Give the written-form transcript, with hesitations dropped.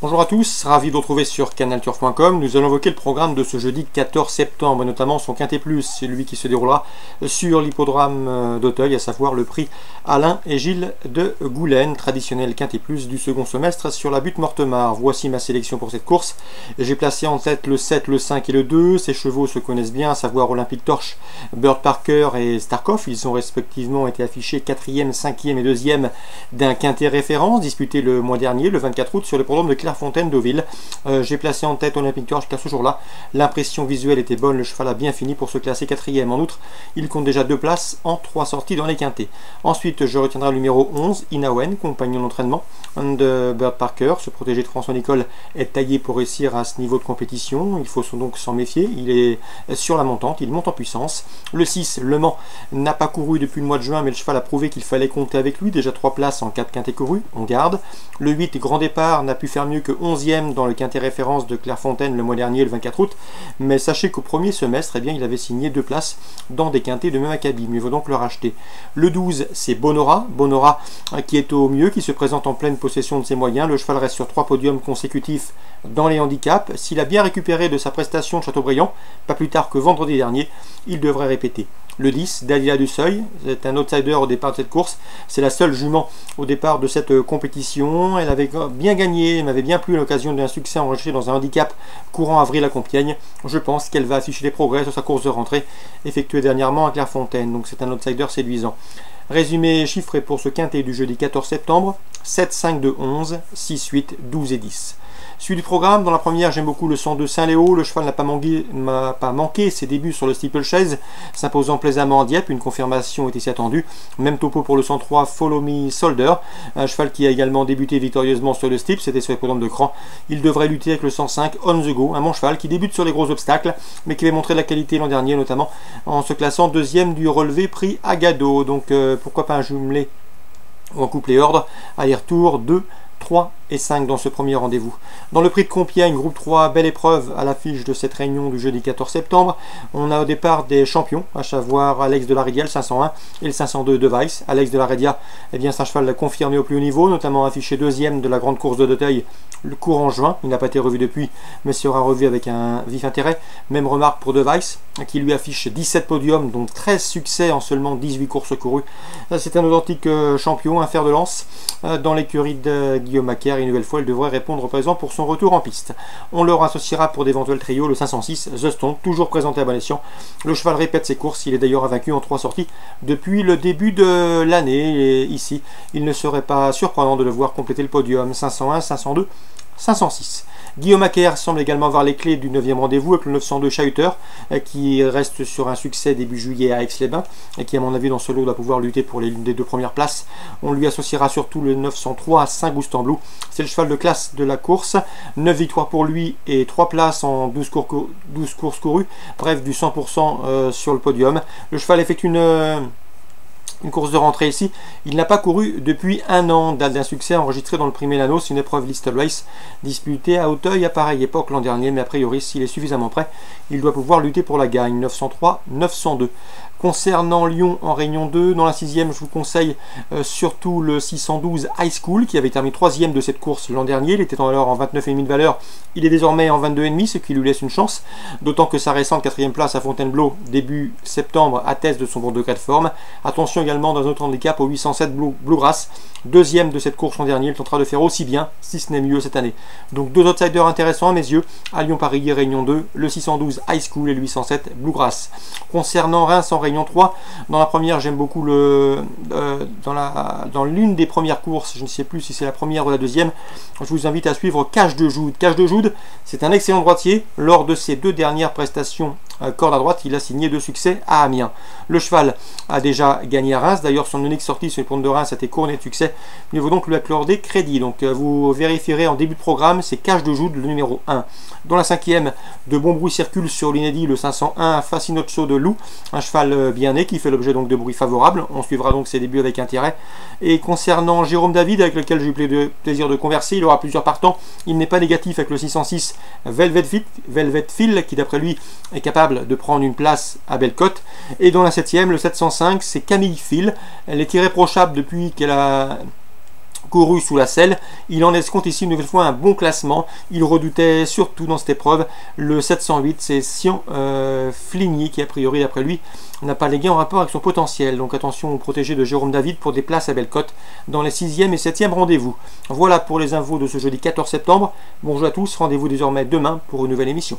Bonjour à tous, ravi de vous retrouver sur canalturf.com. Nous allons évoquer le programme de ce jeudi 14 septembre, notamment son Quintet Plus, celui qui se déroulera sur l'hippodrome d'Auteuil, à savoir le prix Alain et Gilles de Goulaine, traditionnel Quintet Plus du second semestre sur la butte Mortemart. Voici ma sélection pour cette course. J'ai placé en tête le 7, le 5 et le 2. Ces chevaux se connaissent bien, à savoir Olympic Torch, Bird Parker et Starkov. Ils ont respectivement été affichés 4e, 5e et 2e d'un Quintet référence disputé le mois dernier, le 24 août, sur le programme de Clairefontaine Deauville. J'ai placé en tête Olympic Torch car ce jour-là, l'impression visuelle était bonne, le cheval a bien fini pour se classer 4e. En outre, il compte déjà 2 places en 3 sorties dans les quintets. Ensuite, je retiendrai le numéro 11, Inawen, compagnon d'entraînement de Bird Parker. Ce protégé de François Nicole est taillé pour réussir à ce niveau de compétition. Il faut donc s'en méfier. Il est sur la montante, il monte en puissance. Le 6, Le Mans, n'a pas couru depuis le mois de juin, mais le cheval a prouvé qu'il fallait compter avec lui. Déjà 3 places en 4 quintets courus, on garde. Le 8, Grand Départ, n'a pu faire mieux que 11e dans le quintet référence de Clairefontaine le mois dernier, le 24 août. Mais sachez qu'au premier semestre, eh bien, il avait signé 2 places dans des quintets de même acabit. Mieux vaut donc le racheter. Le 12, c'est Bonora. Bonora qui est au mieux, qui se présente en pleine possession de ses moyens. Le cheval reste sur 3 podiums consécutifs dans les handicaps. S'il a bien récupéré de sa prestation de Châteaubriand, pas plus tard que vendredi dernier, il devrait répéter. Le 10, Dalila du Seuil, c'est un outsider au départ de cette course. C'est la seule jument au départ de cette compétition. Elle avait bien gagné, elle m'avait bien plu à l'occasion d'un succès enregistré dans un handicap courant avril à Compiègne. Je pense qu'elle va afficher des progrès sur sa course de rentrée effectuée dernièrement à Clairefontaine. Donc c'est un outsider séduisant. Résumé chiffré pour ce quintet du jeudi 14 septembre, 7, 5, 2, 11, 6, 8, 12 et 10. Suite du programme, dans la première, j'aime beaucoup le 102 Saint-Léo. Le cheval n'a pas manqué ses débuts sur le steeplechase, s'imposant plaisamment en Dieppe. Une confirmation était si attendue. Même topo pour le 103 Follow Me Solder, un cheval qui a également débuté victorieusement sur le steep, c'était sur les programmes de cran. Il devrait lutter avec le 105 On The Go, un bon cheval qui débute sur les gros obstacles, mais qui avait montré de la qualité l'an dernier, notamment en se classant 2e du relevé prix Agado. Donc pourquoi pas un jumelé ou un couplet ordre, aller-retour 2, 3 et 5 dans ce premier rendez-vous. Dans le prix de Compiègne, groupe 3, belle épreuve à l'affiche de cette réunion du jeudi 14 septembre. On a au départ des champions, à savoir Alex de la Rédia, le 501 et le 502 de Weiss. Alex de la Rédia, eh bien, c'est un cheval confirmé au plus haut niveau, notamment affiché 2e de la grande course de d'Auteuil le cours en juin. Il n'a pas été revu depuis, mais sera revu avec un vif intérêt. Même remarque pour de Weiss, qui lui affiche 17 podiums, donc 13 succès en seulement 18 courses courues. C'est un authentique champion, un fer de lance dans l'écurie de Guillaume Macaire. Une nouvelle fois, il devrait répondre présent pour son retour en piste. On leur associera pour d'éventuels trios le 506 The Stone, toujours présenté à bon escient. Le cheval répète ses courses, il est d'ailleurs invaincu en 3 sorties depuis le début de l'année. Et ici, il ne serait pas surprenant de le voir compléter le podium. 501, 502, 506. Guillaume Macaire semble également avoir les clés du 9e rendez-vous avec le 902 Chahuter qui reste sur un succès début juillet à Aix-les-Bains et qui, à mon avis, dans ce lot doit pouvoir lutter pour l'une des 2 premières places. On lui associera surtout le 903 à Saint-Goustan-Blou. C'est le cheval de classe de la course. 9 victoires pour lui et 3 places en 12 courses courues. Bref, du 100% sur le podium. Le cheval effectue une course de rentrée ici. Il n'a pas couru depuis 1 an, date d'un succès enregistré dans le prix Mélano. C'est une épreuve Listed Race disputée à Auteuil à pareille époque l'an dernier, mais a priori, s'il est suffisamment prêt, il doit pouvoir lutter pour la gagne. 903, 902. Concernant Lyon en Réunion 2, dans la 6e, je vous conseille surtout le 612 High School qui avait terminé 3e de cette course l'an dernier. Il était alors en 29,5 de valeur. Il est désormais en 22,5, ce qui lui laisse une chance. D'autant que sa récente 4e place à Fontainebleau, début septembre, atteste de son bon degré de forme. Attention également dans un autre handicap au 807 Bluegrass, 2e de cette course l'an dernier. Il tentera de faire aussi bien, si ce n'est mieux cette année. Donc 2 outsiders intéressants à mes yeux, à Lyon-Paris Réunion 2, le 612 High School et le 807 Bluegrass. Concernant Reims en Réunion 3, dans la première, j'aime beaucoup dans l'une des premières courses, je ne sais plus si c'est la première ou la deuxième, je vous invite à suivre Cache de Joude. Cache de Joude, c'est un excellent droitier. Lors de ses 2 dernières prestations corde à droite, il a signé 2 succès à Amiens. Le cheval a déjà gagné à Reims, d'ailleurs son unique sortie sur les ponts de Reims a été couronnée de succès. Il vaut donc lui accorder crédit. Donc vous vérifierez en début de programme, c'est Cache de Joude, le numéro 1. Dans la 5e, de bons bruits circulent sur l'inédit, le 501 Fascinoccio de Loup, un cheval bien né qui fait l'objet donc de bruits favorables. On suivra donc ses débuts avec intérêt. Et concernant Jérôme David, avec lequel j'ai eu le plaisir de converser, il aura plusieurs partants. Il n'est pas négatif avec le 606 Velvet Phil, qui d'après lui est capable de prendre une place à Bellecote. Et dans la 7e, le 705, c'est Camille Phil. Elle est irréprochable depuis qu'elle a couru sous la selle. Il en escompte ici une nouvelle fois un bon classement. Il redoutait surtout dans cette épreuve le 708, c'est Sian Fligny qui a priori d'après lui n'a pas les gains en rapport avec son potentiel. Donc attention au protégé de Jérôme David pour des places à Bellecote dans les 6e et 7e rendez-vous. Voilà pour les infos de ce jeudi 14 septembre. Bonjour à tous, rendez-vous désormais demain pour une nouvelle émission.